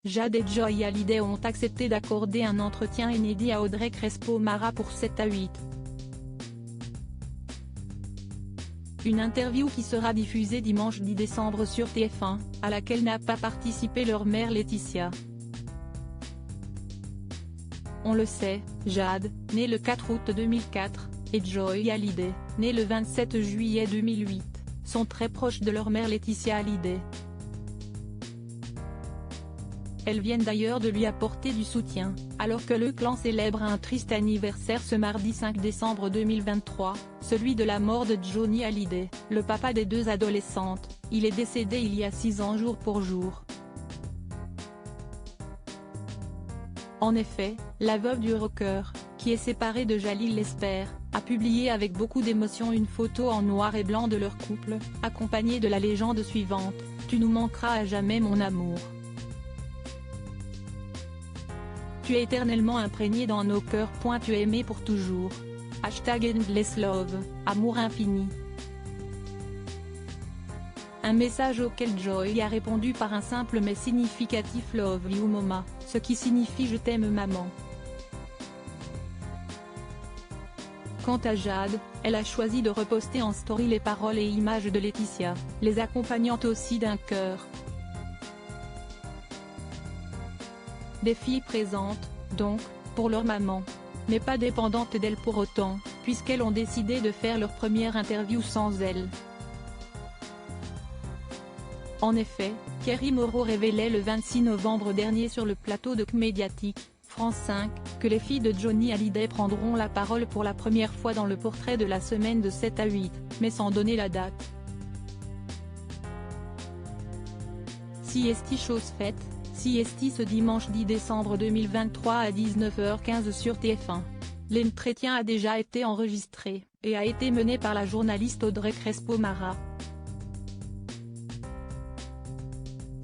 Jade et Joy Hallyday ont accepté d'accorder un entretien inédit à Audrey Crespo-Mara pour 7 à 8. Une interview qui sera diffusée dimanche 10 décembre sur TF1, à laquelle n'a pas participé leur mère Laetitia. On le sait, Jade, née le 4 août 2004, et Joy Hallyday, née le 27 juillet 2008, sont très proches de leur mère Laetitia Hallyday. Elles viennent d'ailleurs de lui apporter du soutien, alors que le clan célèbre un triste anniversaire ce mardi 5 décembre 2023, celui de la mort de Johnny Hallyday, le papa des deux adolescentes. Il est décédé il y a 6 ans jour pour jour. En effet, la veuve du rocker, qui est séparée de Jalil Lesper, a publié avec beaucoup d'émotion une photo en noir et blanc de leur couple, accompagnée de la légende suivante: « Tu nous manqueras à jamais mon amour. Tu es éternellement imprégné dans nos cœurs. Tu es aimé pour toujours. #Endless Love, amour infini ». Un message auquel Joy a répondu par un simple mais significatif Love you mama, ce qui signifie je t'aime maman. Quant à Jade, elle a choisi de reposter en story les paroles et images de Laetitia, les accompagnant aussi d'un cœur. Des filles présentes, donc, pour leur maman. Mais pas dépendantes d'elle pour autant, puisqu'elles ont décidé de faire leur première interview sans elle. En effet, Kerry Moreau révélait le 26 novembre dernier sur le plateau de Médiatique, France 5, que les filles de Johnny Hallyday prendront la parole pour la première fois dans le portrait de la semaine de 7 à 8, mais sans donner la date. CST chose faite, CST ce dimanche 10 décembre 2023 à 19h15 sur TF1. L'entretien a déjà été enregistré, et a été mené par la journaliste Audrey Crespo-Mara.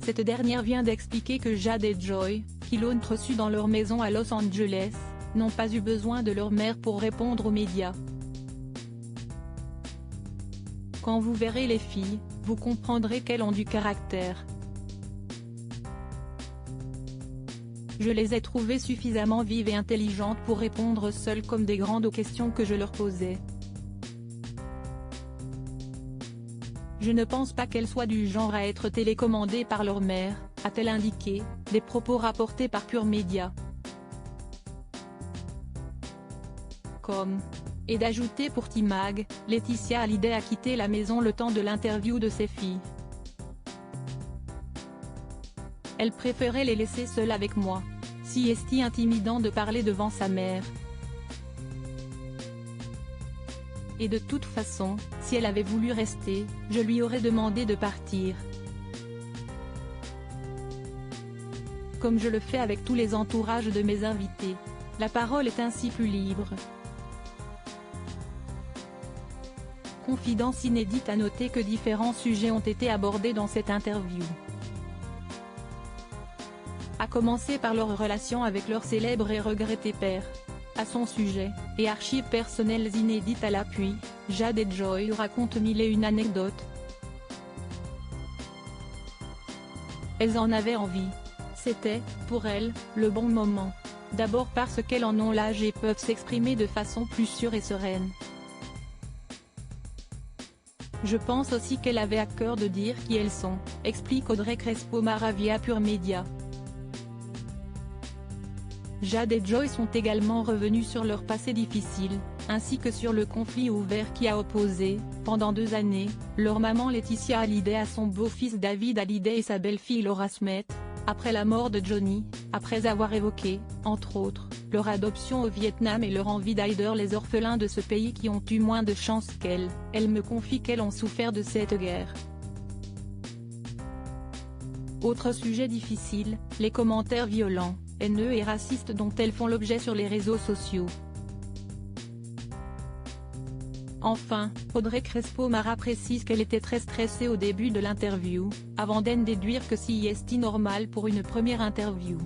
Cette dernière vient d'expliquer que Jade et Joy, qui l'ont reçue dans leur maison à Los Angeles, n'ont pas eu besoin de leur mère pour répondre aux médias. Quand vous verrez les filles, vous comprendrez qu'elles ont du caractère. Je les ai trouvées suffisamment vives et intelligentes pour répondre seules comme des grandes aux questions que je leur posais. Je ne pense pas qu'elles soient du genre à être télécommandées par leur mère, a-t-elle indiqué, des propos rapportés par Pure Média. Et d'ajouter pour T-Mag, Laetitia Hallyday a quitté la maison le temps de l'interview de ses filles. Elle préférait les laisser seules avec moi. CST intimidant de parler devant sa mère. Et de toute façon, si elle avait voulu rester, je lui aurais demandé de partir. Comme je le fais avec tous les entourages de mes invités. La parole est ainsi plus libre. Confidence inédite. À noter que différents sujets ont été abordés dans cette interview. À commencer par leur relation avec leur célèbre et regretté père. À son sujet, et archives personnelles inédites à l'appui, Jade et Joy racontent mille et une anecdotes. Elles en avaient envie. C'était, pour elles, le bon moment. D'abord parce qu'elles en ont l'âge et peuvent s'exprimer de façon plus sûre et sereine. Je pense aussi qu'elles avaient à cœur de dire qui elles sont, explique Audrey Crespo-Mara via Pure Média. Jade et Joy sont également revenus sur leur passé difficile, ainsi que sur le conflit ouvert qui a opposé, pendant 2 années, leur maman Laetitia Hallyday à son beau-fils David Hallyday et sa belle-fille Laura Smith, après la mort de Johnny, après avoir évoqué, entre autres, leur adoption au Vietnam et leur envie d'aider les orphelins de ce pays qui ont eu moins de chance qu'elles. Elle me confie qu'elles ont souffert de cette guerre. Autre sujet difficile, les commentaires violents, haineux et racistes dont elles font l'objet sur les réseaux sociaux. Enfin, Audrey Crespo-Mara précise qu'elle était très stressée au début de l'interview, avant d'en déduire que c'est normal pour une première interview.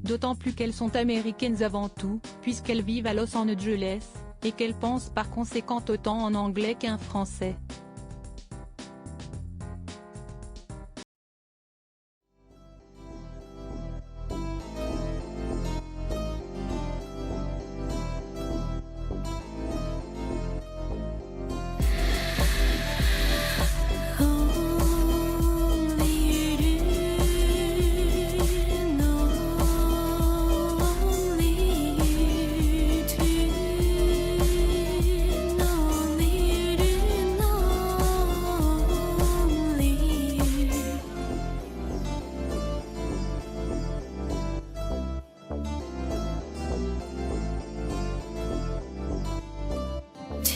D'autant plus qu'elles sont américaines avant tout, puisqu'elles vivent à Los Angeles, et qu'elles pensent par conséquent autant en anglais qu'en français.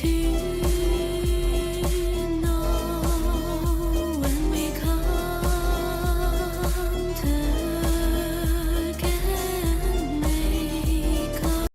T.